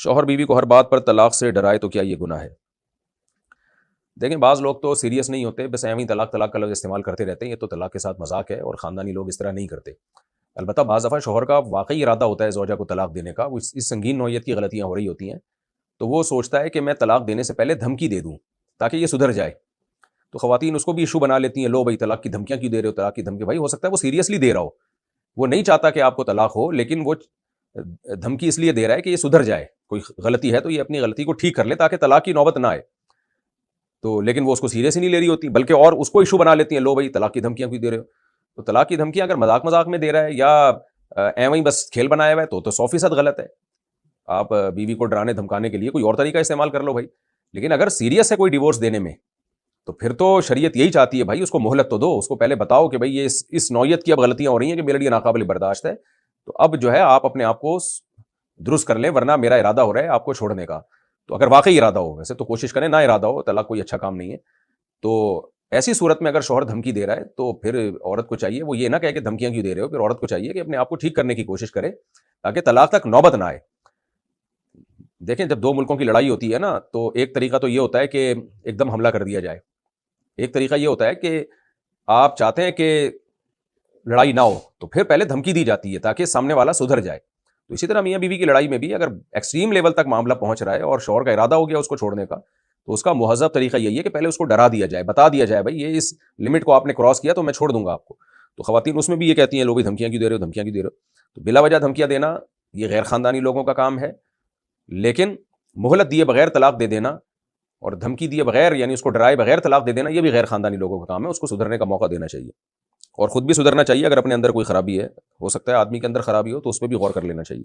شوہر بیوی کو ہر بات پر طلاق سے ڈرائے تو کیا یہ گناہ ہے؟ دیکھیں بعض لوگ تو سیریس نہیں ہوتے، بس ایویں طلاق طلاق کا لفظ استعمال کرتے رہتے ہیں. یہ تو طلاق کے ساتھ مذاق ہے اور خاندانی لوگ اس طرح نہیں کرتے. البتہ بعض دفعہ شوہر کا واقعی ارادہ ہوتا ہے زوجہ کو طلاق دینے کا، وہ اس سنگین نوعیت کی غلطیاں ہو رہی ہوتی ہیں، تو وہ سوچتا ہے کہ میں طلاق دینے سے پہلے دھمکی دے دوں تاکہ یہ سدھر جائے. تو خواتین اس کو بھی ایشو بنا لیتی ہیں، لو بھائی طلاق کی دھمکیاں کیوں دے رہے ہو، طلاق کی دھمکی. بھائی ہو سکتا ہے وہ سیریسلی دے رہا ہو، وہ نہیں چاہتا کہ آپ کو طلاق ہو، لیکن وہ دھمکی اس لیے دے رہا ہے کہ یہ سدھر جائے. کوئی غلطی ہے تو یہ اپنی غلطی کو ٹھیک کر لے تاکہ طلاق کی نوبت نہ آئے. تو لیکن وہ اس کو سیریس ہی نہیں لے رہی ہوتی، بلکہ اور اس کو ایشو بنا لیتی ہیں، لو بھائی طلاق کی دھمکیاں کیوں دے رہے ہو. تو طلاق کی دھمکیاں اگر مذاق مذاق میں دے رہا ہے یا ایویں بس کھیل بنایا ہوا ہے تو 100% غلط ہے. آپ بیوی کو ڈرانے دھمکانے کے لیے کوئی اور طریقہ استعمال کر لو بھائی. لیکن اگر سیریس ہے کوئی ڈیورس دینے میں تو پھر تو شریعت یہی چاہتی ہے بھائی اس کو مہلت تو دو، اس کو پہلے بتاؤ کہ بھائی یہ اس نوعیت کی اب غلطیاں ہو رہی ہیں کہ میرے لیے ناقابل برداشت ہے. تو اب جو ہے آپ اپنے آپ کو درست کر لیں، ورنہ میرا ارادہ ہو رہا ہے آپ کو چھوڑنے کا. تو اگر واقعی ارادہ ہو، ویسے تو کوشش کریں نہ ارادہ ہو، طلاق کوئی اچھا کام نہیں ہے. تو ایسی صورت میں اگر شوہر دھمکی دے رہا ہے تو پھر عورت کو چاہیے وہ یہ نہ کہے کہ دھمکیاں کیوں دے رہے ہو، پھر عورت کو چاہیے کہ اپنے آپ کو ٹھیک کرنے کی کوشش کرے تاکہ طلاق تک نوبت نہ آئے. دیکھیں جب دو ملکوں کی لڑائی ہوتی ہے نا، تو ایک طریقہ تو یہ ہوتا ہے کہ ایک دم حملہ کر دیا جائے. ایک طریقہ یہ ہوتا ہے کہ آپ چاہتے ہیں کہ لڑائی نہ ہو تو پھر پہلے دھمکی دی جاتی ہے تاکہ سامنے والا سدھر جائے. تو اسی طرح میاں بیوی کی لڑائی میں بھی اگر ایکسٹریم لیول تک معاملہ پہنچ رہا ہے اور شوہر کا ارادہ ہو گیا اس کو چھوڑنے کا، تو اس کا مہذب طریقہ یہی ہے کہ پہلے اس کو ڈرا دیا جائے، بتا دیا جائے بھائی یہ اس لمٹ کو آپ نے کراس کیا تو میں چھوڑ دوں گا آپ کو. تو خواتین اس میں بھی یہ کہتی ہیں لوگ بھی دھمکیاں کیوں دے رہے ہو، دھمکیاں کیوں دے رہے ہو. تو بلا وجہ دھمکیاں دینا یہ غیر خاندانی لوگوں کا کام ہے، لیکن مہلت دیے بغیر طلاق دے دینا اور دھمکی دیے بغیر یعنی اس کو ڈرائے بغیر طلاق دے دینا یہ بھی غیر خاندانی لوگوں کا کام ہے. اس کو سدھرنے کا موقع دینا چاہیے اور خود بھی سدھرنا چاہیے. اگر اپنے اندر کوئی خرابی ہے، ہو سکتا ہے آدمی کے اندر خرابی ہو تو اس پہ بھی غور کر لینا چاہیے.